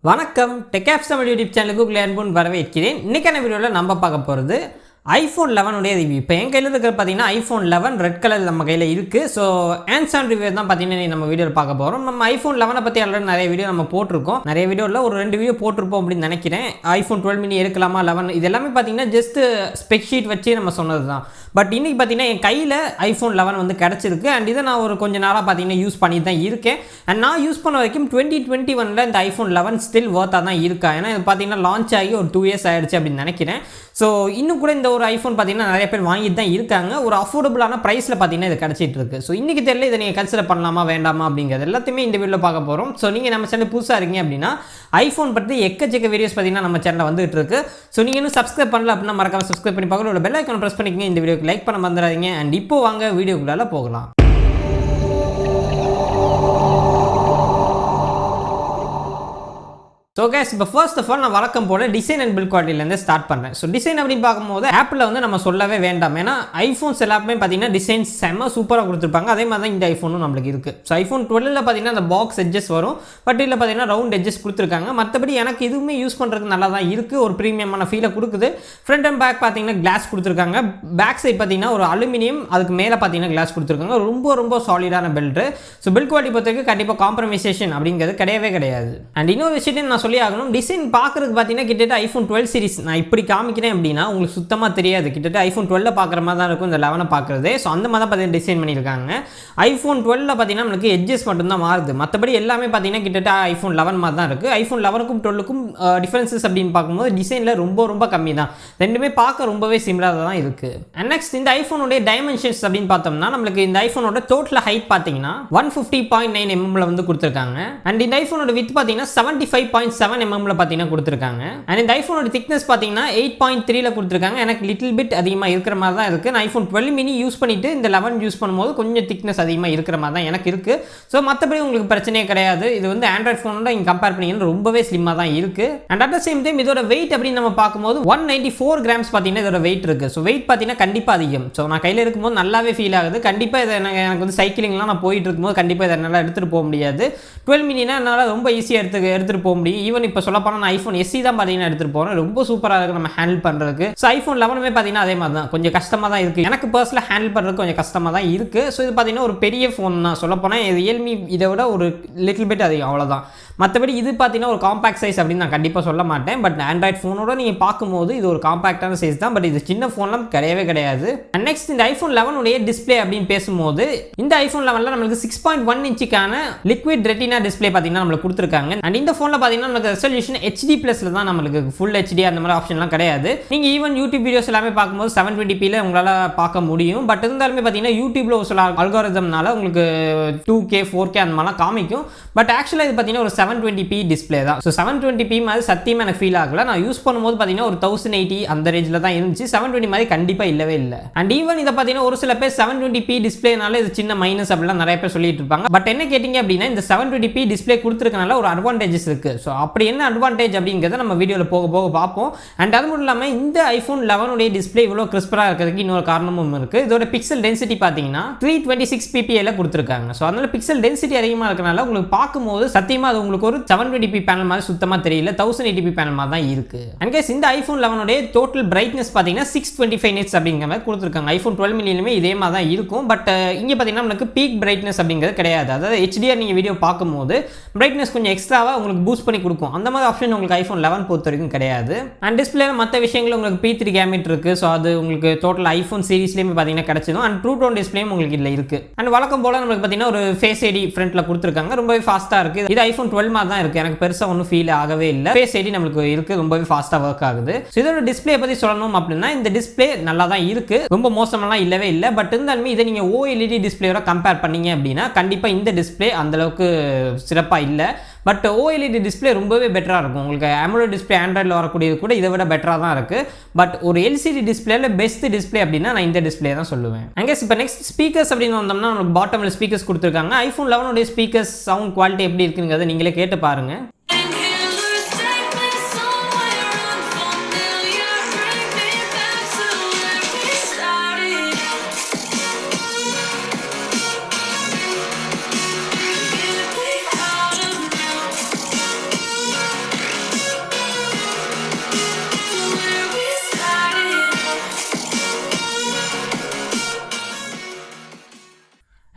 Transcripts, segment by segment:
வணக்கம் TechApps Tamil YouTube சேனலுக்கு உங்களை அன்புடன் வரவேற்கிறேன். இன்னைக்கான வீடியோவில் நம்ம பார்க்க போகிறது iPhone 11 உடைய ரிவ்யூ. இப்போ என் கையில் இருக்கிற பார்த்தீங்கன்னா iPhone 11 ரெட் கலர் நம்ம கையில் இருக்குது. ஸோ ஹேண்ட்ஸ் ஆன் ரிவ்யூ தான் பார்த்தீங்கன்னா நம்ம வீடியோவில் பார்க்க போகிறோம். நம்ம iPhone 11 பற்றி ஆல்ரெடி நிறைய வீடியோ நம்ம போட்டிருக்கோம். நிறைய வீடியோவில் ஒரு 2 வீடியோ போட்டிருப்போம் அப்படின்னு நினைக்கிறேன். iPhone 12 mini எடுக்கலாமா 11 இது எல்லாமே பார்த்தீங்கன்னா ஜஸ்ட் ஸ்பெக் ஷீட் வச்சு நம்ம சொன்னது தான். பட் இன்றைக்கி பார்த்தீங்கன்னா என் கையில் iPhone 11 வந்து கிடச்சிருக்கு. அண்ட் இதை நான் ஒரு கொஞ்சம் நாளாக பார்த்தீங்கன்னா யூஸ் பண்ணி தான் இருக்கேன். அண்ட் நான் யூஸ் பண்ண வரைக்கும் 2021 இந்த iPhone 11 ஸ்டில் ஒர்த்தாக தான் இருக்கா. ஏன்னா இது பார்த்தீங்கன்னா லான்ச் ஆகி ஒரு 2 years ஆகிடுச்சு அப்படின்னு நினைக்கிறேன். ஸோ இன்னும் கூட இந்த ஒரு iPhone பார்த்தீங்கன்னா நிறைய பேர் வாங்கிட்டு தான் இருக்காங்க. ஒரு அஃபோர்டபுளான ப்ரைஸில் பார்த்தீங்கன்னா இது கிடச்சிட்டு இருக்கு. ஸோ இன்றைக்கி தெரியல இதை நீங்கள் கன்சிடர் பண்ணலாமா வேண்டாமா அப்படிங்கிறது எல்லாத்தையுமே இந்த வீடியோவில் பார்க்க போகிறோம். ஸோ நீங்கள் நம்ம சேனல் புதுசாக இருக்கீங்க அப்படின்னா iPhone பற்றி எக்கச்சக்க வீடியோஸ் பார்த்தீங்கன்னா நம்ம சேனலில் வந்துட்டு இருக்கு. ஸோ நீங்கள் இன்னும் சப்ஸ்கிரைப் பண்ணல அப்படின்னா மறக்காம சப்ஸ்கிரைப் பண்ணி பார்க்கணும். பெல் ஐக்கான் ப்ரெஸ் பண்ணிக்கங்க. இந்த வீடியோக்கு லைக் பண்ண மறந்துடாதீங்க. அண்ட் இப்போ வாங்க வீடியோக்குள்ளால போகலாம். ஸோ கேஸ் இப்போ ஃபர்ஸ்ட் ஆஃப் ஆல் நான் வழக்கம் போல டிசைன் அண்ட் பில்ட் குவாலிட்டிலேருந்து ஸ்டார்ட் பண்ணுறேன். ஸோ டிசைன் அப்படின்னு பார்க்கும்போது ஆப்பில் வந்து நம்ம சொல்லவே வேண்டாம். ஏன்னா ஐஃபோன்ஸ் எல்லாமே பார்த்தீங்கன்னா டிசைன் செம்ம சூப்பராக கொடுத்துருப்பாங்க. அதே மாதிரி தான் இந்த ஐஃபோனும் நம்மளுக்கு இருக்குது. ஸோ iPhone 12 பார்த்தீங்கன்னா அந்த பாக்ஸ் எட்ஜஸ் வரும். பட் இதில் பார்த்தீங்கன்னா ரவுண்ட் எட்ஜஸ் கொடுத்துருக்காங்க. மற்றபடி எனக்கு இதுவுமே யூஸ் பண்ணுறதுக்கு நல்லா தான் இருக்குது. ஒரு ப்ரீமியமான ஃபீலை கொடுக்குது. ஃப்ரண்ட் அண்ட் பேக் பார்த்தீங்கன்னா கிளாஸ் கொடுத்துருக்காங்க. பேக் சைட் பார்த்தீங்கன்னா ஒரு அலுமினியம், அதுக்கு மேலே பார்த்தீங்கன்னா கிளாஸ் கொடுத்துருக்காங்க. ரொம்ப சாலிடான பெல்ட்டு. ஸோ பில்ட் குவாலிட்டி பொறுத்தவரைக்கும் கண்டிப்பாக காம்ப்ரமைசேஷன் அப்படிங்கிறது கிடையவே கிடையாது. அண்ட் இன்னொரு விஷயத்தையும் நான் சொல்லி ஆகணும். டிசைன் பார்க்கறதுக்கு பார்த்தீங்கன்னா கிட்டத்தட்ட iPhone 12 சீரிஸ் நான் இப்படி காமிக்கிறேன் அப்படின்னா உங்களுக்கு சுத்தமாக தெரியாது. கிட்டத்தட்ட iPhone 12 பார்க்குற மாதிரி தான் இருக்கும் இந்த 11 பார்க்குறது. ஸோ அந்த மாதிரி தான் பார்த்தீங்கன்னா டிசைன் பண்ணியிருக்காங்க. iPhone 12 பார்த்தீங்கன்னா நமக்கு எட்ஜஸ் மட்டும்தான் மாறுது. மற்றபடி எல்லாமே பார்த்தீங்கன்னா கிட்டத்தட்ட iPhone 11 மாதிரி தான் இருக்குது. iPhone 11க்கும் 12க்கும் டிஃபரன்சஸ் அப்படின்னு பார்க்கும்போது டிசைனில் ரொம்ப கம்மி தான். ரெண்டுமே பார்க்க ரொம்பவே சிமிலராக தான் இருக்குது. அண்ட் நெக்ஸ்ட் இந்த ஐஃபோனுடைய டைமென்ஷன்ஸ் அப்படின்னு பார்த்தோம்னா நம்மளுக்கு இந்த ஐஃபோனோட டோட்டல் ஹைட் பார்த்தீங்கன்னா 150.9 mm வந்து கொடுத்துருக்காங்க. அண்ட் இந்த ஐஃபோனோட வித் பார்த்தீங்கன்னா 75.7 mm பார்த்தீங்கன்னா கொடுத்துருக்காங்க. அண்ட் இந்த ஐஃபோனோட திக்னஸ் பார்த்தீங்கன்னா 8.3 கொடுத்துருக்காங்க. எனக்கு லிட்டில் பிட் அதிகமாக இருக்கிற மாதிரி தான் இருக்குது. நான் iPhone 12 mini யூஸ் பண்ணிட்டு இந்த 11 யூஸ் பண்ணும்போது கொஞ்சம் திக்னஸ் அதிகமாக இருக்கிற மாதிரி தான் எனக்கு இருக்குது. ஸோ மற்றபடி உங்களுக்கு பிரச்சனையே கிடையாது. இது வந்து ஆண்ட்ராய்ட் ஃபோனோட இங்கே கம்பேர் பண்ணிங்கன்னா ரொம்பவே ஸ்லிம்மாக தான் இருக்குது. And at the same time இதோட வெயிட் அப்படின்னு நம்ம பார்க்கும்போது 194 grams பார்த்தீங்கன்னா இதோட வெயிட் இருக்குது. ஸோ வெயிட் பார்த்தீங்கன்னா கண்டிப்பாக அதிகம். ஸோ நான் கையில் இருக்கும்போது நல்லாவே ஃபீல் ஆகுது. கண்டிப்பாக இதை எனக்கு வந்து சைக்கிளிங்லாம் நான் போயிட்டு இருக்கும்போது கண்டிப்பாக இதை என்னால் எடுத்துகிட்டு போக முடியாது. 12 miniனா என்னால் ரொம்ப ஈஸியாக எடுத்துகிட்டு போக முடியும். ஈவன் இப்போ சொல்லப்போனால் நான் iPhone SE தான் பார்த்தீங்கன்னா எடுத்துகிட்டு போகிறேன். ரொம்ப சூப்பராக இருக்குது நம்ம ஹேண்டில் பண்ணுறதுக்கு. ஸோ iPhone 11 பார்த்தீங்கன்னா அதே மாதிரி தான் கொஞ்சம் கஷ்டமாக தான் இருக்குது. எனக்கு பர்சனலாக ஹேண்டில் பண்ணுறதுக்கு கொஞ்சம் கஷ்டமாக தான் இருக்குது. ஸோ இது பார்த்தீங்கன்னா ஒரு பெரிய ஃபோன் தான். சொல்லப்போனால் ரியல்மி இதை விட ஒரு லிட்டில் பிட் அதிகம், அவ்வளோதான். மற்றபடி இது பார்த்தீங்கன்னா ஒரு காம்பாக்ட் சைஸ் அப்படின்னு நான் கண்டிப்பாக சொல்ல மாட்டேன். பட் ஆண்ட்ராய்ட் ஃபோனோட நீங்கள் பார்க்கும்போது இது ஒரு காம்பாக்டான சைஸ் தான். பட் இது சின்ன ஃபோன்லாம் கிடையவே கிடையாது. அண்ட் நெக்ஸ்ட் இந்த iPhone 11 உடைய டிஸ்பிளே அப்படின்னு பேசும்போது இந்த iPhone 11 நம்மளுக்கு 6.1 இன்ச்சுக்கான லிக்விட் ரெட்டினா டிஸ்பிளே பார்த்தீங்கன்னா நம்மளுக்கு கொடுத்துருக்காங்க. அண்ட் இந்த ஃபோனில் பார்த்தீங்கன்னா நமக்கு ரெசல்யூஷன் HD+ தான் நம்மளுக்கு ஃபுல் HD அந்த மாதிரி ஆப்ஷன்லாம் கிடையாது. நீங்கள் ஈவன் யூடியூப் வீடியோஸ் எல்லாமே பார்க்கும்போது 720pல உங்களால் பார்க்க முடியும். பட் இருந்தாலுமே பார்த்தீங்கன்னா யூடியூப்ல ஒரு சில அல்காரிதம்னால உங்களுக்கு 2K 4K அந்த மாதிரிலாம் காமிக்கும். பட் ஆக்சுவலாக இது பார்த்தீங்கன்னா ஒரு 720p டிஸ்பிளே தான். ஸோ 720p மாதிரி சத்தியமாக எனக்கு ஃபீல் ஆகல. நான் யூஸ் பண்ணும்போது பார்த்தீங்கன்னா ஒரு 1080 அந்த ரேஞ்சில் தான் இருந்துச்சு. 720 மாதிரி கண்டிப்பாக இல்லவே இல்லை. அண்ட் ஈவன் இதை பார்த்தீங்கன்னா ஒரு சில பேர் 720p டிஸ்பிளேனால இது சின்ன மைனஸ் அப்படிலாம் நிறைய பேர் சொல்லிட்டு இருப்பாங்க. பட் என்ன கேட்டிங்க அப்படின்னா இந்த 720p டிஸ்பிளே கொடுத்துருக்கனால ஒரு அட்வான்டேஜஸ் இருக்குது. ஸோ அப்படி என்ன அட்வான்டேஜ் அப்படிங்கிறத நம்ம வீடியோவில் போக பார்ப்போம். அண்ட் அது மட்டும் இல்லாமல் இந்த iPhone 11 உடைய டிஸ்பிளே இவ்வளோ கிறிஸ்பராக இருக்கிறதுக்கு இன்னொரு காரணமும் இருக்குது. இதோட பிக்சல் டென்சிட்டி பார்த்தீங்கன்னா 326 ppi கொடுத்துருக்காங்க. ஸோ அதனால பிக்சல் டென்சிட்டி அதிகமாக இருக்கனால உங்களுக்கு பார்க்கும்போது சத்தியமாக அது உங்களுக்கு ஒரு 720p பேனல் மாதிரி சுத்தமாக தெரியல. 1080p பேனல் மாதிரி தான் இருக்குது. அண்ட் கேஸ் இந்த iPhone 11 உடைய டோட்டல் பிரைட்னஸ் பார்த்தீங்கன்னா 625 nits அப்படிங்கிற மாதிரி கொடுத்துருக்காங்க. iPhone 12 miniலுமே இதே மாதிரி தான் இருக்கும். பட் இங்கே பார்த்தீங்கன்னா நமக்கு பீக் பிரைட்னஸ் அப்படிங்கிறது கிடையாது. அதாவது HDR நீங்கள் வீடியோ பார்க்கும்போது பிரைட்னஸ் கொஞ்சம் எக்ஸ்ட்ராவாக உங்களுக்கு பூஸ்ட் பண்ணி கொடுக்கும். அந்த மாதிரி ஆப்ஷன் உங்களுக்கு iPhone 11 பொறுத்த வரைக்கும் கிடையாது. அண்ட் டிஸ்பிளேல மற்ற விஷயங்கள் உங்களுக்கு P3 கேமெட் இருக்குது. ஸோ அது உங்களுக்கு டோட்டல் ஐஃபோன் சீரிஸ்லேயுமே பார்த்தீங்கன்னா கிடைச்சிடும். அண்ட் ட்ரூ டோன் டிஸ்பிளேயும் உங்களுக்கு இதில் இருக்குது. அண்ட் வழக்கம் போல் நமக்கு பார்த்தீங்கன்னா ஒரு ஃபேஸ் ஐடி ஃப்ரண்ட்டில் கொடுத்துருக்காங்க. ரொம்பவே ஃபாஸ்ட்டாக இருக்குது. இது iPhone 12 மாதிரி தான் இருக்குது. எனக்கு பெருசாக ஒன்றும் ஃபீல் ஆகவே இல்லை. ஃபேஸ் ஐடி நம்மளுக்கு இருக்குது. ரொம்பவே ஃபாஸ்ட்டாக ஒர்க் ஆகுது. ஸோ இதோட டிஸ்பிளே பற்றி சொல்லணும் அப்படின்னா இந்த டிஸ்பிளே நல்லா தான் இருக்குது. ரொம்ப மோசமெல்லாம் இல்லவே இல்லை. பட் இருந்தாலுமே இதை நீங்கள் OLED டிஸ்பிளேயோட கம்பேர் பண்ணீங்க அப்படின்னா கண்டிப்பாக இந்த டிஸ்பிளே அந்தளவுக்கு சிறப்பாக இல்லை. பட் OLED டிஸ்பிளே ரொம்பவே பெட்டராக இருக்கும். உங்களுக்கு AMOLED டிஸ்பிளே ஆண்ட்ராய்டில் வரக்கூடியது கூட இதை விட பெட்டராக தான் இருக்குது. பட் ஒரு LCD டிஸ்பிளேல பெஸ்ட் டிஸ்பிளே அப்படின்னா நான் இந்த டிஸ்பிளே தான் சொல்லுவேன். அங்கே இப்போ நெக்ஸ்ட் ஸ்பீக்கர்ஸ் அப்படின்னு வந்தோம்னா நமக்கு பாட்டமில் ஸ்பீக்கர்ஸ் கொடுத்துருக்காங்க. iPhone 11 உடைய ஸ்பீக்கர்ஸ் சவுண்ட் குவாலிட்டி எப்படி இருக்குங்கிறத நீங்களே கேட்டு பாருங்கள்.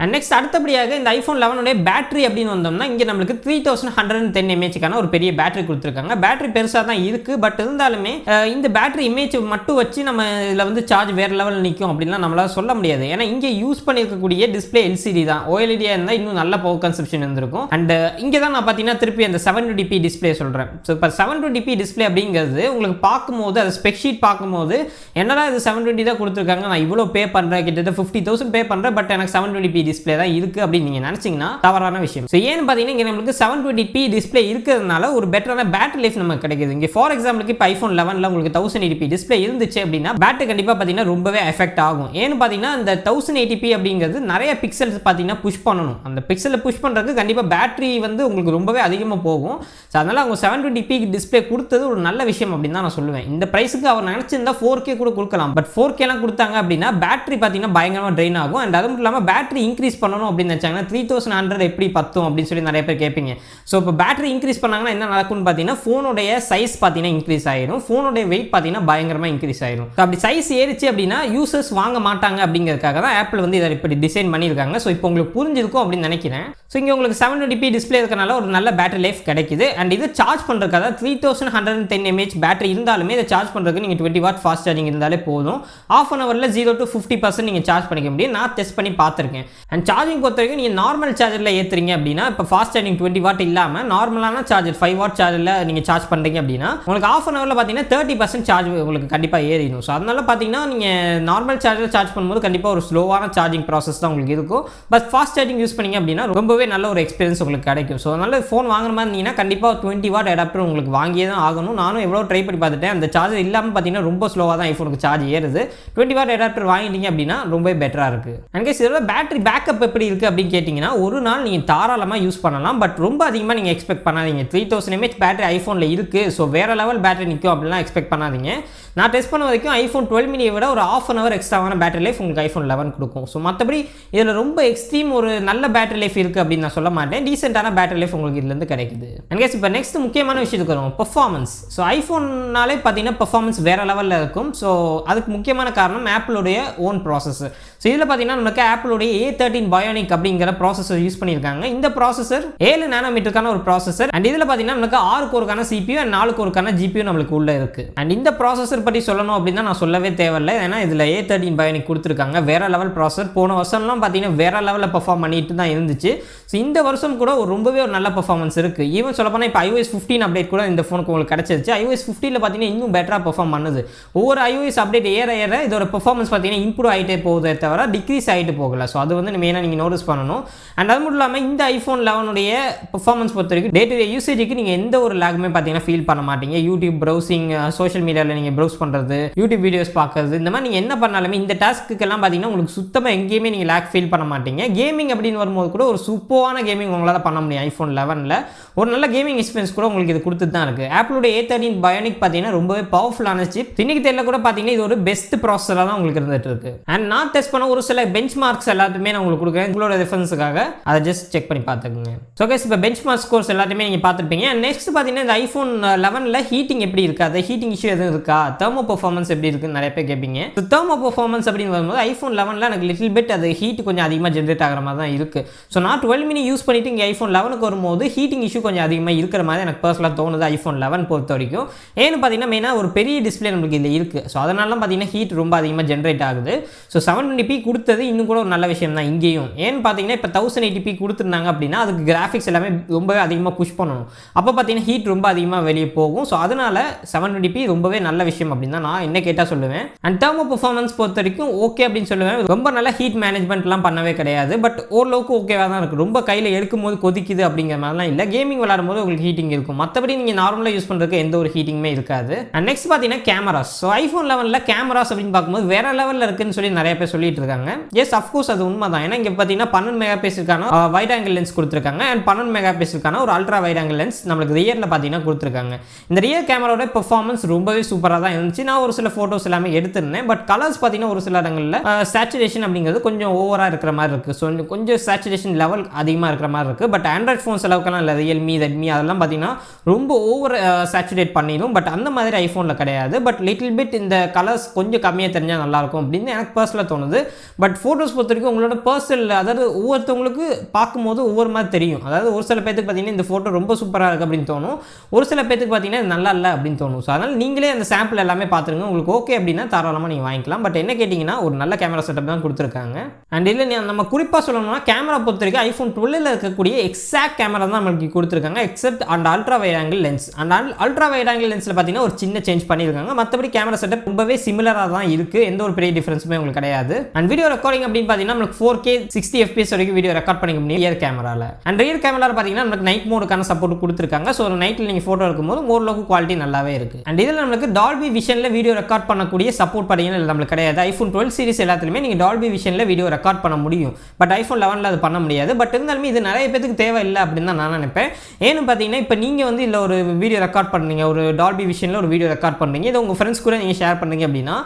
அண்ட் நெக்ஸ்ட் அடுத்தபடியாக இந்த ஐஃபோன் 11 உடைய பேட்டரி அப்படின்னு வந்தோம்னா இங்கே நம்மளுக்கு 3110 mAhக்கான ஒரு பெரிய பேட்டரி கொடுத்துருக்காங்க. பேட்டரி பெருசாக தான் இருக்குது, பட் இருந்தாலுமே இந்த பேட்டரி இமேஜ் மட்டும் வச்சு நம்ம இதில் வந்து சார்ஜ் வேறு லெவலில் நிற்கும் அப்படின்லாம் நம்மளால் சொல்ல முடியாது. ஏன்னா இங்கே யூஸ் பண்ணியிருக்கக்கூடிய டிஸ்பிளே எல்சிடி தான். ஓஎல்இடியாக இருந்தால் இன்னும் நல்ல பவர் கன்சப்ஷன் இருந்திருக்கும். அண்ட் இங்கே தான் நான் பார்த்தீங்கன்னா திருப்பி அந்த 720p டிஸ்பிளே சொல்கிறேன். ஸோ இப்போ 720p டிஸ்பிளே அப்படிங்கிறது உங்களுக்கு பார்க்கும்போது அது ஸ்பெக் ஷீட் பார்க்கும்போது என்னடா இது 720 தான் கொடுத்துருக்காங்க, நான் இவ்வளோ பே பண்ணுறேன், கிட்டத்தட்ட 50,000 பே பண்ணுறேன், பட் எனக்கு 720p டிஸ்பிளே தான் இருக்குது அப்படின்னு நீங்கள் நினச்சிங்கன்னா தவறான விஷயம். ஸோ ஏன்னு பார்த்தீங்கன்னா இங்கே நம்மளுக்கு 720p டிஸ்பிளே இருக்கிறதுனால ஒரு பெட்டரான பேட்டரி லைஃப் நமக்கு கிடைக்குது. இங்கே ஃபார் எக்ஸாம்பிளுக்கு இப்போ ஐஃபோன் 11 உங்களுக்கு 1080p டிஸ்பிளே இருந்துச்சு அப்படின்னா பேட்டரி கண்டிப்பாக பார்த்தீங்கன்னா ரொம்பவே எஃபெக்ட் ஆகும். ஏன்னு பார்த்தீங்கன்னா இந்த 1080p அப்படிங்கிறது நிறைய பிக்சல்ஸ் பார்த்தீங்கன்னா புஷ் பண்ணணும். அந்த பிக்சலை புஷ் பண்ணுறதுக்கு கண்டிப்பாக பேட்டரி வந்து உங்களுக்கு ரொம்பவே அதிகமாக போகும். ஸோ அதனால் அவங்க 720p டிஸ்பிளே கொடுத்தது ஒரு நல்ல விஷயம் அப்படின்னு தான் நான் சொல்லுவேன். இந்த ப்ரைஸுக்கு அவர் நினச்சிருந்தா 4K கூட கொடுக்கலாம், பட் 4Kலாம் கொடுத்தாங்க அப்படின்னா பேட்டரி பார்த்தீங்கன்னா பயங்கரமாக ட்ரெயின் ஆகும். அண்ட் அது மட்டும் இல்லாமல் பேட்டரி இன்க்ரீஸ் பண்ணணும் அப்படின்னு நினச்சாங்கன்னா 3100 எப்படி பத்தும் அப்படின்னு சொல்லி நிறைய பேர் கேட்பீங்க. ஸோ இப்போ பேட்டரி இன்க்ரீஸ் பண்ணாங்கன்னா என்ன நடக்கும்னு பார்த்தீங்கன்னா ஃபோனுடைய சைஸ் பார்த்தீங்கன்னா இன்க்ரீஸ் ஆயிடும், ஃபோனுடைய வெயிட் பார்த்தீங்கன்னா பயங்கரமாக இன்க்ரீஸ் ஆயிடும். ஸோ அப்படி சைஸ் ஏறிச்சு அப்படின்னா யூசர்ஸ் வாங்க மாட்டாங்க அப்படிங்கிறதுக்காக தான் ஆப்பிள் வந்து இதை இப்படி டிசைன் பண்ணியிருக்காங்க. ஸோ இப்போ உங்களுக்கு புரிஞ்சிருக்கும் அப்படின்னு நினைக்கிறேன். ஸோ இங்கே உங்களுக்கு 720p டிஸ்பிளே இருக்கனால ஒரு நல்ல பேட்டரி லைஃப் கிடைக்குது. அண்ட் இது சார்ஜ் பண்ணுறதுக்காக 3110 mAh பேட்டரி இருந்தாலுமே இதை சார்ஜ் பண்ணுறதுக்கு நீங்கள் 20 வாட் ஃபாஸ்ட் சார்ஜிங் இருந்தாலே போதும். ½ an hourல 0 to 50% நீங்கள் சார்ஜ் பண்ணிக்க முடியும். நான் டெஸ்ட் பண்ணி பார்த்துருக்கேன். அண்ட் சார்ஜிங் பொறுத்த வரைக்கும் நீங்கள் நார்மல் சார்ஜரில் ஏற்றுறீங்க அப்படின்னா இப்போ ஃபாஸ்ட் சார்ஜிங் 20 வாட் இல்லாமல் நார்மலான சார்ஜர் 5 வாட் சார்ஜரில் நீங்கள் சார்ஜ் பண்ணுறீங்க அப்படின்னா உங்களுக்கு ½ an hourல பார்த்தீங்கன்னா 30% சார்ஜ் உங்களுக்கு கண்டிப்பாக ஏறிடும். ஸோ அதனால பார்த்தீங்கன்னா நீங்கள் நார்மல் சார்ஜர் சார்ஜ் பண்ணும்போது கண்டிப்பாக ஒரு ஸ்லோவான சார்ஜிங் ப்ராசஸ் தான் உங்களுக்கு இருக்கும். பட் ஃபாஸ்ட் சார்ஜிங் யூஸ் பண்ணிங்க அப்படின்னா ரொம்பவே நல்ல ஒரு எக்ஸ்பீரியன்ஸ் உங்களுக்கு கிடைக்கும். ஸோ அதனால ஃபோன் வாங்குற மாதிரி இருந்தீங்கன்னா கண்டிப்பாக 20 வாட் அடாப்டர் உங்களுக்கு வாங்கியே தான் ஆகணும். நானும் எவ்வளோ ட்ரை பண்ணி பார்த்துட்டேன், அந்த சார்ஜர் இல்லாமல் பார்த்தீங்கன்னா ரொம்ப ஸ்லோவாக தான் ஐஃபோனுக்கு சார்ஜ் ஏறுது. 20 வாட் அடாப்டர் வாங்கிட்டீங்க அப்படின்னா ரொம்ப பெட்டராக இருக்குது. அண்ட் கேஸ் இதோட பேட்டரி பேக்கப் எப்படி இருக்குது அப்படின்னு கேட்டிங்கன்னா ஒரு நாள் நீங்கள் தாராளமாக யூஸ் பண்ணலாம், பட் ரொம்ப அதிகமாக நீங்கள் எக்ஸ்பெக்ட் பண்ணாதீங்க. 3000 mAh பேட்டரி ஐஃபோனில் இருக்குது, ஸோ வேறு லெவல் பேட்டரி நிற்கும் அப்படிலாம் எக்ஸ்பெக்ட் பண்ணாதீங்க. நான் டெஸ்ட் பண்ண வரைக்கும் ஐஃபோன் 12 mini விட ஒரு ½ an hour எக்ஸ்ட்ராவான பேட்டரி லைஃப் உங்களுக்கு ஐஃபோன் 11 கொடுக்கும். ஸோ மற்றபடி இதில் ரொம்ப எக்ஸ்ட்ரீம் ஒரு நல்ல பேட்டரி லைஃப் இருக்குது அப்படின்னு நான் சொல்ல மாட்டேன். டீசென்ட்டான பேட்டரி லைஃப் உங்களுக்கு இதுலேருந்து கிடைக்குது. அண்ட் கேஸ் இப்போ நெக்ஸ்ட் முக்கியமான விஷயத்துக்கு வரும், பெர்ஃபார்மன்ஸ். ஸோ ஐஃபோன்னாலே பார்த்தீங்கன்னா பெர்ஃபார்மன்ஸ் வேறு லெவலில் இருக்கும். ஸோ அதுக்கு முக்கியமான காரணம் ஆப்பிளுடைய ஓன் ப்ராசஸர். ஸோ இதில் பார்த்தீங்கன்னா நமக்கு ஆப்பிளுடைய A13 Bionic அப்படிங்கிற ப்ராசஸர் யூஸ் பண்ணியிருக்காங்க. இந்த ப்ராசஸர் 7 nm ஒரு ப்ராசஸர். அண்ட் இதில் பார்த்தீங்கன்னா நமக்கு 6 கோருக்கான CPU அண்ட் 4 கோருக்கான GPU நம்மளுக்கு உள்ள இருக்குது. அண்ட் இந்த ப்ராசஸர் பற்றி சொல்லணும் அப்படின்னா நான் சொல்லவே தேவையில்லை, ஏன்னா இதில் A13 Bionic கொடுத்துருக்காங்க. வேறு லெவல் ப்ராசஸர். போன வருஷம்லாம் பார்த்தீங்கன்னா வேறு லெவலில் பெர்ஃபார்ம் பண்ணிட்டு தான் இருந்துச்சு. ஸோ இந்த வருஷம் கூட ரொம்பவே ஒரு நல்ல பெர்ஃபார்மன்ஸ் இருக்குது. ஈவன் சொல்லப்போனால் இப்போ iOS 15 அப்டேட் கூட இந்த ஃபோனுக்கு உங்களுக்கு கிடச்சிருச்சு. iOS 15 பார்த்தீங்கன்னா இன்னும் பெட்டராக பெர்ஃபார்ம் பண்ணுது. ஒவ்வொரு iOS அப்டேட் ஏற ஏற இதோட பெர்ஃபார்மன்ஸ் பார்த்தீங்கன்னா இம்ப்ரூவ் ஆகிட்டே போகுதே தவிர டிக்ரீஸ் ஆகிட்டு போகல. ஸோ அது வந்து மெயினாக நீங்கள் நோட்டீஸ் பண்ணணும். அண்ட் அது மட்டும் இல்லாமல் இந்த ஐஃபோன் 11 பெர்ஃபார்மன்ஸ் பொறுத்த வரைக்கும் டே டு டே யூசேஜுக்கு நீங்கள் எந்த ஒரு லேக்குமே பார்த்தீங்கன்னா ஃபீல் பண்ண மாட்டீங்க. யூடியூப் ப்ரௌசிங், சோஷியல் மீடியாவில் நீங்கள் ப்ரௌஸ் பண்ணுறது, யூடியூப் வீடியோஸ் பார்க்குறது, இந்த மாதிரி நீங்கள் என்ன பண்ணாலுமே இந்த டாஸ்க்குக்கெல்லாம் பார்த்தீங்கன்னா உங்களுக்கு சுத்தமாக எங்கேயுமே நீங்கள் லேக் ஃபீல் பண்ண மாட்டீங்க. கேமிங் அப்படின்னு வரும்போது கூட ஒரு சூப்பரான கேமிங் உங்களால் பண்ண முடியும். ஐஃபோன் 11 ஒரு நல்ல கேமிங் எக்ஸ்பீரியன்ஸ் கூட உங்களுக்கு இது கொடுத்துட்டு தான் இருக்குது. ஆப்பிளோட A13 Bionic பார்த்தீங்கன்னா ரொம்பவே பவர்ஃபுல்லான சிப். இன்னைக்கு தெரியல கூட பார்த்தீங்கன்னா இது ஒரு பெஸ்ட் ப்ராசஸராக தான் உங்களுக்கு இருந்துட்டு இருக்கு. அண்ட் நான் டெஸ்ட் பண்ண ஒரு சில பெஞ்ச் மார்க்ஸ் எல்லாத்தையுமே நான் உங்களுக்கு கொடுக்குறேன். உங்களோட ரெஃபரன்ஸுக்காக அதை ஜஸ்ட் செக் பண்ணி பார்த்துக்கோங்க. ஸோ கைஸ் இப்போ பெஞ்ச் மார்க் ஸ்கோர்ஸ் எல்லாத்தையுமே நீங்கள் பார்த்துருப்பீங்க. நெக்ஸ்ட் பார்த்தீங்கன்னா இந்த ஐஃபோன் 11 ஹீட்டிங் எப்படி இருக்குது, அது ஹீட்டிங் இஷ்யூ எதுவும் இருக்கா, தெர்மோ பெர்ஃபார்மன்ஸ் எப்படி இருக்குன்னு நிறைய பேர் கேட்பீங்க. ஸோ தெர்மோ பெர்ஃபார்மன்ஸ் அப்படின்னு வரும்போது ஐஃபோன் 11 எனக்கு லிட்டில் பிட் அது ஹீட் கொஞ்சம் அதிகமாக ஜென்ரேட் ஆகிற மாதிரி தான் இருக்குது. ஸோ நான் 12 mini யூஸ் பண்ணிட்டு இங்கே ஐஃபோன் 11 வரும்போது ஹீட்டிங் இஷ்யூ கொஞ்சம் அதிகமாக இருக்கிற மாதிரி எனக்கு பர்சனலாக தோணுது ஐஃபோன் 11 பொறுத்த வரைக்கும். ஏன்னு பார்த்தீங்கன்னா மெயினாக ஒரு பெரிய டிஸ்பிளே நம்மளுக்கு இதில் இருக்குது. ஸோ அதனால பார்த்தீங்கன்னா ஹீட் ரொம்ப அதிகமாக ஜென்ரேட் ஆகுது. ஸோ 720p கொடுத்தது இன்னும் கூட ஒரு நல்ல விஷயம் தான் இங்கேயும். ஏன்னு பார்த்தீங்கன்னா இப்போ 1080p கொடுத்துருந்தாங்க அப்படின்னா அதுக்கு கிராஃபிக்ஸ் எல்லாமே ரொம்பவே அதிகமாக புஷ் பண்ணணும். அப்போ பார்த்தீங்கன்னா ஹீட் ரொம்ப அதிகமாக வெளியே போகும். ஸோ அதனால 720p ரொம்பவே நல்ல விஷயம் அப்படின்னு தான் நான் என்ன கேட்டால் சொல்லுவேன். அண்ட் தெர்மோ பெர்ஃபார்மன்ஸ் பொறுத்த வரைக்கும் ஓகே அப்படின்னு சொல்லுவேன். ரொம்ப நல்ல ஹீட் மேனேஜ்மெண்ட்லாம் பண்ணவே கிடையாது. பட் ஓரளவுக்கு ஓகேவாக தான் இருக்குது. ரொம்ப கையில் எடுக்கும் போது கொதிக்குது அப்படிங்கிற மாதிரிலாம் இல்லை. கேமிங் விளையாடும் போது உங்களுக்கு ஹீட்டிங் இருக்கும். மற்றபடி நீங்கள் நார்மலாக யூஸ் பண்ணுறதுக்கு எந்த ஒரு ஹீட்டிங்குமே இருக்காது. அண்ட் நெக்ஸ்ட் பார்த்தீங்கன்னா கேமராஸ். ஸோ ஐஃபோன் 11 கேமராஸ் அப்படின்னு பார்க்கும்போது வேற லெவலில் இருக்குன்னு சொல்லி நிறைய பேர் சொல்லிட்டு இருக்காங்க. எஸ் அஃப்கோர்ஸ் அது உண்மை தான். ஏன்னா இங்கே பார்த்தீங்கன்னா 12 மெகாபிக்சலுக்கான வைட் ஆங்கிள் லென்ஸ் கொடுத்துருக்காங்க. அண்ட் 12 மெகாபிக்சலுக்கான ஒரு அல்ட்ரா வைட் ஆங்கிள் லென்ஸ் நம்மளுக்கு ரியரில் பார்த்தீங்கன்னா கொடுத்துருக்காங்க. இந்த ரியர் கேமராவோட பெர்ஃபார்மன்ஸ் ரொம்பவே சூப்பராக தான் இருந்துச்சு. நான் ஒரு சில ஃபோட்டோஸ் எல்லாமே எடுத்திருந்தேன். பட் கலர்ஸ் பார்த்தீங்கன்னா ஒரு சில இடங்களில் சேச்சுரேஷன் அப்படிங்கிறது கொஞ்சம் ஓவராக இருக்கிற மாதிரி இருக்குது. ஸோ கொஞ்சம் சேச்சுரேஷன் லெவல் அதிகமாக இருக்கிற மாதிரி இருக்குது. பட் ஆண்ட்ராய்ட் ஃபோன்ஸ் அளவுக்குலாம் இல்லை. ரியல்மி, ரெட்மி அதெல்லாம் பார்த்தீங்கன்னா ரொம்ப ஓவர் சேச்சுரேட் பண்ணிடும். பட் அந்த மாதிரி ஐஃபோனில் கிடையாது. பட் லிட்டில் பிட் இந்த கலர்ஸ் கொஞ்சம் கம்மியாக தெரிஞ்சால் நல்லாயிருக்கும் அப்படின்னு எனக்கு பர்சனலாக தோணுது. பட் ஃபோட்டோஸ் பொறுத்த வரைக்கும் உங்களோட பர்சனல், அதாவது ஒவ்வொருத்தவங்களுக்கு பார்க்கும்போது ஒவ்வொரு மாதிரி தெரியும். அதாவது ஒரு சில பேருக்கு பார்த்தீங்கன்னா இந்த ஃபோட்டோ ரொம்ப சூப்பராக இருக்குது அப்படின்னு தோணும், ஒரு சில பேருக்கு பார்த்தீங்கன்னா இது நல்லா இல்லை அப்படின்னு தோணும். ஸோ அதனால் நீங்களே அந்த சாம்பிள் எல்லாமே பார்த்துருங்க. உங்களுக்கு ஓகே அப்படின்னா தாராளமாக நீங்கள் வாங்கிக்கலாம். பட் என்ன கேட்டிங்கன்னா ஒரு நல்ல கேமரா செட்டப் தான் கொடுத்துருக்காங்க. அண்ட் இதில் நம்ம குறிப்பாக சொல்லணும்னா கேமரா பொறுத்த வரைக்கும் ஐஃபோன் 12 இருக்கக்கூடிய எக்ஸாக்ட் கேமரா தான் நம்மளுக்கு கொடுத்துருக்காங்க, except and ultra wide angle lens. And ultra wide angle லென்ஸில் பார்த்தீங்கன்னா ஒரு சின்ன சேஞ்ச் பண்ணியிருக்காங்க. மற்றபடி கேமரா செட்டப் ரொம்பவே சிமிலராக தான் இருக்குது, எந்த ஒரு பெரிய டிஃபரன்ஸுமே உங்களுக்கு கிடையாது. அண்ட் வீடியோ ரெக்கார்டிங் அப்படின்னு பார்த்தீங்கன்னா நமக்கு 4K 60 FPS வரைக்கும் வீடியோ ரெக்கார்ட் பண்ணிக்க முடியும் ரியர் கேமராவில். அண்ட் ரியர் கேமராவில் பார்த்தீங்கன்னா நமக்கு நைட் மோடுக்கான சப்போர்ட் கொடுத்துருக்காங்க. ஸோ ஒரு நைட்டில் நீங்கள் ஃபோட்டோ எடுக்கும்போது ஓரளவுக்கு குவாலிட்டி நல்லாவே இருக்குது. அண்ட் இதில் நம்மளுக்கு டால்பி விஷனில் வீடியோ ரெக்கார்ட் பண்ணக்கூடிய சப்போர்ட் பார்த்தீங்கன்னா நம்மளுக்கு கிடையாது. ஐஃபோன் 12 சீரிஸ் எல்லாத்துலையுமே நீங்கள் டால்பி விஷனில் வீடியோ ரெக்கார்ட் பண்ண முடியும், பட் ஐஃபோன் 11 அது பண்ண முடியாது. பட் இருந்தாலுமே இது நிறைய பேருக்கு தேவை இல்லை அப்படின்னு தான் நான் நினைப்பேன். ஏன்னு பார்த்தீங்கன்னா இப்போ நீங்கள் வந்து இல்லை ஒரு வீடியோ ரெக்கார்ட் பண்ணுறீங்க, ஒரு டால்பி விஷனில் ஒரு வீடியோ ரெக்கார்ட் பண்ணுறீங்க, இதை உங்கள் ஃப்ரெண்ட்ஸ் கூட நீங்கள் ஷேர் பண்ணுறீங்க அப்படின்னா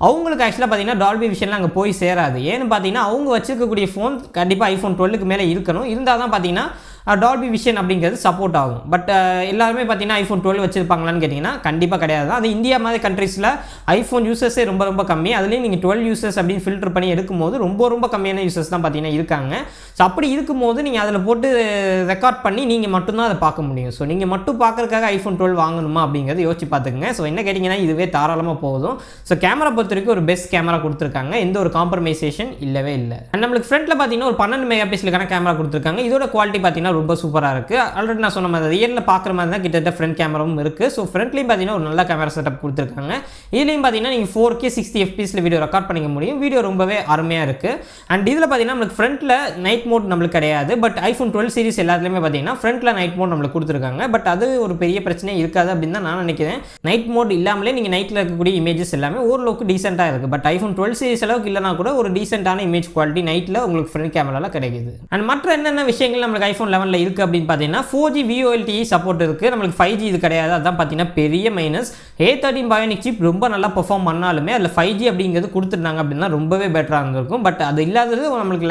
அவங்களுக்கு ஆக்சுவலாக பார்த்தீங்கன்னா டால்பி விஷனில் அங்கே போய் சேராது. ஏன்னு பார்த்தீங்கன்னா அவங்க வச்சிருக்கக்கூடிய ஃபோன் கண்டிப்பாக ஐஃபோன் 12க்கு மேலே இருக்கணும், இருந்தால் தான் பார்த்தீங்கன்னா டால்பி விஷன் அப்படிங்கிறது சப்போர்ட் ஆகும். பட் எல்லாருமே பார்த்தீங்கன்னா ஐஃபோன் 12 வச்சிருப்பாங்களான்னு கேட்டிங்கன்னா கண்டிப்பாக கிடையாது. அது இந்தியா மாதிரி கண்ட்ரீஸில் ஐஃபோன் யூசர்ஸே ரொம்ப ரொம்ப கம்மி. அதுலேயும் நீங்கள் 12 யூசர்ஸ் அப்படின்னு ஃபில்டர் பண்ணி எடுக்கும்போது ரொம்ப ரொம்ப கம்மியான யூசர்ஸ் தான் பார்த்தீங்கன்னா இருக்காங்க. ஸோ அப்படி இருக்கும்போது நீங்கள் அதில் போட்டு ரெக்கார்ட் பண்ணி நீங்கள் மட்டும்தான் அதை பார்க்க முடியும். ஸோ நீங்கள் மட்டும் பார்க்குறதுக்காக ஐஃபோன் 12 வாங்கணுமா அப்படிங்கிறது யோசிச்சு பார்த்துக்குங்க. ஸோ என்ன கேட்டிங்கன்னா இதுவே தாராளமாக போதும். ஸோ கேமரா பொறுத்த வரைக்கும் ஒரு பெஸ்ட் கேமரா கொடுத்துருக்காங்க, எந்த ஒரு காம்ப்ரமைசேஷன் இல்லவே இல்லை. அண்ட் நம்மளுக்கு ஃப்ரண்ட்டில் பார்த்தீங்கன்னா ஒரு 12 மெகா பிக்சலுக்கான கேமரா கொடுத்துருக்காங்க. இதோட குவாலிட்டி பார்த்தீங்கன்னா ரொம்ப சூப்பராக இருக்குது. ஆல்ரெடி நான் சொன்ன மாதிரி ரியலில் பார்க்குற மாதிரி தான் கிட்டத்தட்ட ஃப்ரண்ட் கேமராவும் இருக்குது. ஸோ ஃப்ரண்ட்லேயும் பார்த்தீங்கன்னா ஒரு நல்ல கேமரா செட்டப் கொடுத்துருக்காங்க. இதுலேயும் பார்த்தீங்கன்னா நீங்கள் 4K 60 FPSல வீடியோ ரெக்கார்ட் பண்ணிக்க முடியும். வீடியோ ரொம்பவே அருமையாக இருக்குது. அண்ட் இதில் பார்த்தீங்கன்னா நம்மளுக்கு ஃப்ரண்ட்டில் நைட் மோட் நம்மளுக்கு கிடையாது. பட் ஐஃபோன் 12 சீரிஸ் எல்லாத்துலேயுமே பார்த்தீங்கன்னா ஃப்ரண்ட்டில் நைட் மோட் நம்மளுக்கு கொடுத்துருக்காங்க. பட் அது ஒரு பெரிய பிரச்சனையே இருக்காது அப்படின்னு தான் நான் நினைக்கிறேன். நைட் மோட் இல்லாமலே நீங்கள் நைட்டில் இருக்கக்கூடிய இமேஜஸ் எல்லாமே ஓரளவுக்கு டீசெண்டாக இருக்குது. பட் ஐஃபோன் 12 சீரிஸ் அளவுக்கு இல்லைனா கூட ஒரு டீசெண்டான இமேஜ் குவாலிட்டி நைட்டில் உங்களுக்கு ஃப்ரண்ட் கேமராவில் கிடைக்குது. அண்ட் மற்ற என்னென்ன விஷயங்கள் நம்மளுக்கு ஐஃபோன் 11 இருக்குது அப்படின்னு பார்த்தீங்கன்னா 4G VoLTE சப்போர்ட் இருக்குது. நம்மளுக்கு 5G இது கிடையாது. அதுதான் பார்த்தீங்கன்னா பெரிய மைனஸ். A13 பயோனிக் சிப் ரொம்ப நல்லா பெர்ஃபார்ம் பண்ணாலுமே அதில் 5G அப்படிங்கிறது கொடுத்துருந்தாங்க அப்படின்னா ரொம்பவே பெட்டராக இருந்திருக்கும். பட் அது இல்லாதது நம்மளுக்கு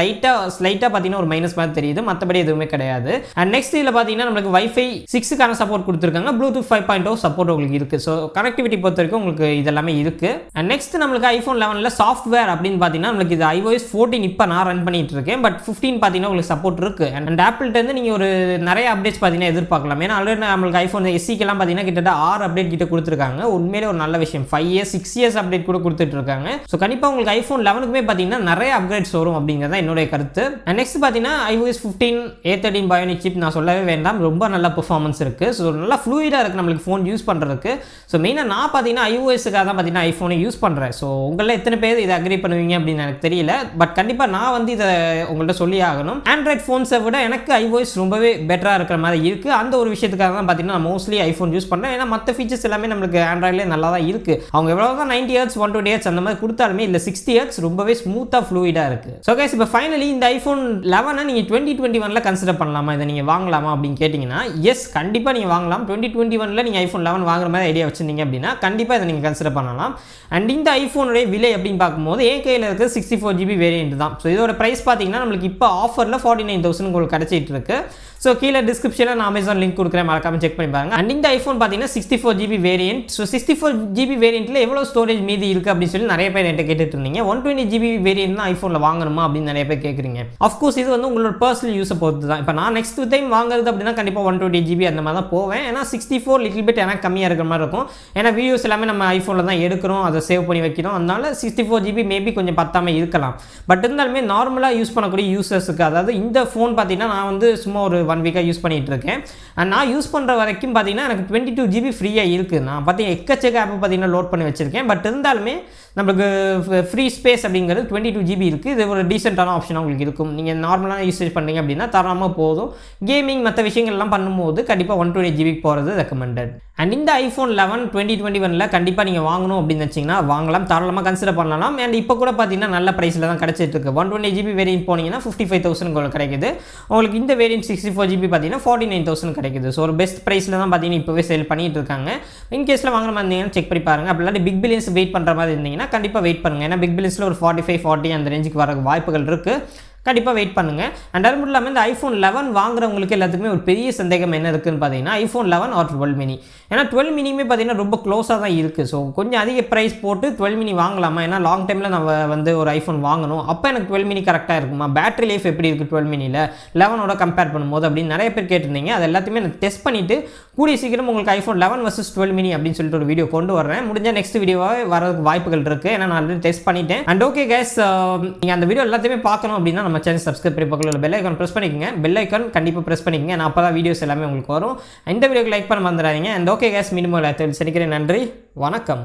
ஸ்லைட்டாக பார்த்தீங்கன்னா ஒரு மைனஸ் மாதிரி தெரியுது, மற்றபடி எதுவுமே கிடையாது. அண்ட் நெக்ஸ்ட் இதில் பார்த்தீங்கன்னா நம்மளுக்கு Wi-Fi 6க்கான சப்போர்ட் கொடுத்துருக்காங்க, Bluetooth 5.0 சப்போர்ட் உங்களுக்கு இருக்குது. ஸோ கனெக்டிவிட்டி பொறுத்த வரைக்கும் உங்களுக்கு இதெல்லாமே இருக்குது. அண்ட் நெக்ஸ்ட் நம்மளுக்கு ஐஃபோன் 11 சாஃப்ட்வேர் அப்படின்னு பார்த்தீங்கன்னா நம்மளுக்கு இது iOS 14 இப்போ நான் ரன் பண்ணிட்டு இருக்கேன். பட் 15 பார்த்தீங்கன்னா உங்களுக்கு சப்போர்ட் இருக்குது. அண்ட் ஆப்பிள்கிட்ட நீங்கள் ஒரு நிறைய அப்டேட்ஸ் பார்த்தீங்கன்னா எதிர்பார்க்கலாம். ஏன்னா ஆல்ரெடி நம்மளுக்கு ஐஃபோன் SEக்கெல்லாம் பார்த்தீங்கன்னா கிட்டத்தட்ட 6 அப்டேட் கிட்ட கொடுத்துருக்காங்க. உண்மையிலே ஒரு நல்ல விஷயம். 5 இயர்ஸ் 6 இயர்ஸ் அப்டேட் கூட கொடுத்துட்டு இருக்காங்க. ஸோ கண்டிப்பாக உங்களுக்கு ஐஃபோன் 11க்குமே பார்த்தீங்கன்னா நிறைய அப்கிரேட்ஸ் வரும் அப்படிங்கிறத என்னுடைய கருத்து. அண்ட் நெக்ஸ்ட் பார்த்தீங்கன்னா iOS 15 A13 பயோனிக் சிப் நான் சொல்லவே வேண்டாம், ரொம்ப நல்ல பெர்ஃபார்மன்ஸ் இருக்குது. ஸோ நல்லா ஃப்ளூயிடாக இருக்குது நம்மளுக்கு ஃபோன் யூஸ் பண்ணுறதுக்கு. ஸோ மெயினாக நான் பார்த்தீங்கன்னா iOSக்காக தான் பார்த்தீங்கன்னா ஐஃபோனை யூஸ் பண்ணுறேன். ஸோ உங்களில் எத்தனை பேர் இதை அக்ரி பண்ணுவீங்க அப்படின்னு எனக்கு தெரியல. பட் கண்டிப்பாக நான் வந்து இதை உங்கள்கிட்ட சொல்லி ஆகணும். ஆண்ட்ராய்ட் ஃபோன்ஸை விட எனக்கு iOS ரொம்பவே பெட்டராக இருக்கிற மாதிரி இருக்குது. அந்த ஒரு விஷயத்துக்காக தான் பார்த்தீங்கன்னா நான் மோஸ்ட்லி ஐஃபோன் யூஸ் பண்ணுறேன். ஏன்னா மற்ற ஃபீச்சர்ஸ் எல்லாமே நம்மளுக்கு ஆண்ட்ராய்ட்லேயே நல்லா தான் இருக்குது. அவங்க எவ்வளோ தான் 90 Hz 120 Hz அந்த மாதிரி கொடுத்தாலுமே இல்லை 60 Hz ரொம்பவே ஸ்மூத்தாக ஃப்ளூயிடாக இருக்குது. ஸோ கைஸ் இப்போ ஃபைனலி இந்த ஐஃபோன் 11 நீங்கள் 2021 கன்சிடர் பண்ணலாமா, இதை நீங்கள் வாங்கலாமா அப்படின்னு கேட்டிங்கன்னா எஸ், கண்டிப்பாக நீங்கள் வாங்கலாம். 2021 நீங்கள் ஐஃபோன் 11 வாங்குற மாதிரி ஐடியா வச்சுருந்தீங்க அப்படின்னா கண்டிப்பாக இதை நீங்கள் கன்சிடர் பண்ணலாம். அண்ட் இந்த ஐஃபோனுடைய விலை அப்படின்னு பார்க்கும்போது என் கையில் இருக்கிறது 64GB வேரியன்ட் தான். ஸோ இதோட ப்ரைஸ் பார்த்தீங்கன்னா நம்மளுக்கு இப்போ ஆஃபரில் 49,000 உங்களுக்கு கிடச்சிட்டு இருக்கு. ஸோ கீழே டிஸ்கிரிப்ஷனில் நான் அமேசான் லிங்க் கொடுக்குறேன், மறக்காம செக் பண்ணி பாருங்க. அண்ட் இந்த ஐஃபோன் பார்த்தீங்கன்னா 64GB வேரியன்ட். ஸோ 64GB வேரியண்ட்டில் எவ்வளோ ஸ்டோரேஜ் மீதி இருக்குது அப்படின்னு சொல்லி நிறைய பேர் என்கிட்ட கேட்டுட்டு இருந்தீங்க. 120GB வேரியன்ட் தான் ஐஃபோனில் வாங்கணுமா அப்படின்னு நிறைய பேர் கேட்குறீங்க. அஃப்கோர்ஸ் இது வந்து உங்களோட பர்சனல் யூஸை பொறுத்து தான். இப்போ நான் நெக்ஸ்ட் டைம் வாங்குறது அப்படின்னா கண்டிப்பாக 120GB அந்த மாதிரி தான் போவேன். ஏன்னா 64 லிட்டில் பிட் எனக்கு கம்மியாக இருக்கிற மாதிரி இருக்கும். ஏன்னா வீடியோஸ் எல்லாமே நம்ம ஐஃபோனில் தான் எடுக்கிறோம், அதை சேவ் பண்ணி வைக்கிறோம். அதனால 64GB மேபி கொஞ்சம் பத்தாமல் இருக்கலாம். பட் இருந்தாலுமே நார்மலாக யூஸ் பண்ணக்கூடிய யூசர்ஸுக்கு, அதாவது இந்த ஃபோன் பார்த்தீங்கன்னா நான் வந்து சும்மா ஒரு 1 வீக்காக யூஸ் பண்ணிகிட்டு இருக்கேன். நான் யூஸ் பண்ணுற வரைக்கும் பார்த்தீங்கன்னா எனக்கு 22GB ஃப்ரீயாக இருக்குது. நான் பார்த்தீங்கன்னா எக்கச்சக்க ஆப் பார்த்தீங்கன்னா லோட் பண்ணி வச்சுருக்கேன். பட் இருந்தாலுமே நம்மளுக்கு ஃப்ரீ ஸ்பேஸ் அப்படிங்கிறது 22GB இருக்குது. இது ஒரு டீசெண்டான ஆப்ஷனாக உங்களுக்கு இருக்கும். நீங்கள் நார்மலான யூசேஜ் பண்ணுறீங்க அப்படின்னா தரமாக போதும். கேமிங் மற்ற விஷயங்கள்லாம் பண்ணும்போது கண்டிப்பாக 120GB போகிறது ரெக்கமெண்டட். அண்ட் இந்த ஐஃபோன் 11 2021 கண்டிப்பாக நீங்கள் வாங்கணும் அப்படின்னு நினச்சிங்கன்னா வாங்கலாம், தாராளமாக கன்சிடர் பண்ணலாம். அண்ட் இப்போ கூட பார்த்தீங்கன்னா நல்ல ப்ரைஸில் தான் கிடச்சிட்டு இருக்கு. 120GB வேரியன்ட் போனீங்கன்னா 55,000 உங்களுக்கு கிடைக்குது. உங்களுக்கு இந்த வேரியன்ட் 64GB பார்த்தீங்கன்னா 49,000 கிடைக்குது. ஸோ ஒரு பெஸ்ட் ப்ரைஸில் தான் பார்த்தீங்கன்னா இப்போவே சேல் பண்ணிட்டு இருக்காங்க. இன்கேஸில் வாங்குற மாதிரி இருந்தீங்கன்னா செக் பண்ணி பாருங்கள். அப்படி இல்லாட்டி பிக் பில்லியன்ஸ் வெயிட் பண்ணுற மாதிரி இருந்தீங்கன்னா கண்டிப்பாக வெயிட் பண்ணுங்கள். ஏன்னா பிக் பில்லியன்ஸில் ஒரு 45-40 அந்த ரேஞ்சுக்கு வர வாய்ப்புகள் இருக்குது. கண்டிப்பாக வெயிட் பண்ணுங்கள். அண்ட் அது மட்டும் இல்லாமல் இந்த ஐஃபோன் 11 வாங்குறவங்களுக்கு எல்லாத்துக்குமே ஒரு பெரிய சந்தேகம் என்ன இருக்குதுன்னு பார்த்தீங்கன்னா ஐஃபோன் 11 ஆர் 12 மினி. ஏன்னா 12 மினியுமே பார்த்தீங்கன்னா ரொம்ப க்ளோஸாக தான் இருக்குது. ஸோ கொஞ்சம் அதிக ப்ரைஸ் போட்டு 12 மினி வாங்கலாமா? ஏன்னா லாங் டைமில் நம்ம வந்து ஒரு ஐஃபோன் வாங்கணும், அப்போ எனக்கு 12 மினி கரெக்டாக இருக்குமா, பேட்டரி லைஃப் எப்படி இருக்குது 12 மினியில் 11ஓட கம்பேர் பண்ணும்போது அப்படின்னு நிறைய பேர் கேட்டிருந்தீங்க. அது எல்லாத்தையுமே நான் டெஸ்ட் பண்ணிவிட்டு கூடிய சீக்கிரம் உங்களுக்கு ஐஃபோன் 11 vs 12 மினி அப்படின்னு சொல்லிட்டு ஒரு வீடியோ கொண்டு வரேன். முடிஞ்சால் நெக்ஸ்ட் வீடியோவாக வரதுக்கு வாய்ப்புகள் இருக்குது. ஏன்னா நான் ஆல்ரெடி டெஸ்ட் பண்ணிட்டேன். அண்ட் ஓகே கைஸ், நீங்கள் அந்த வீடியோ எல்லாத்தையுமே பார்க்கணும் அப்படின்னா நம்ம சேனல் சப்ஸ்கிரைப் பண்ணி பக்கத்தில் பெல் ஐக்கான் ப்ரெஸ் பண்ணிக்கங்க. பெல் ஐக்கான் கண்டிப்பாக ப்ரெஸ் பண்ணிக்கங்க. நான் அப்போ தான் வீடியோஸ் எல்லாமே உங்களுக்கு வரும். இந்த வீடியோக்கு லைக் பண்ண மறந்துடாதீங்க. அண்ட் ஓகே கைஸ், மீண்டும் சந்திக்கிறேன். நன்றி, வணக்கம்.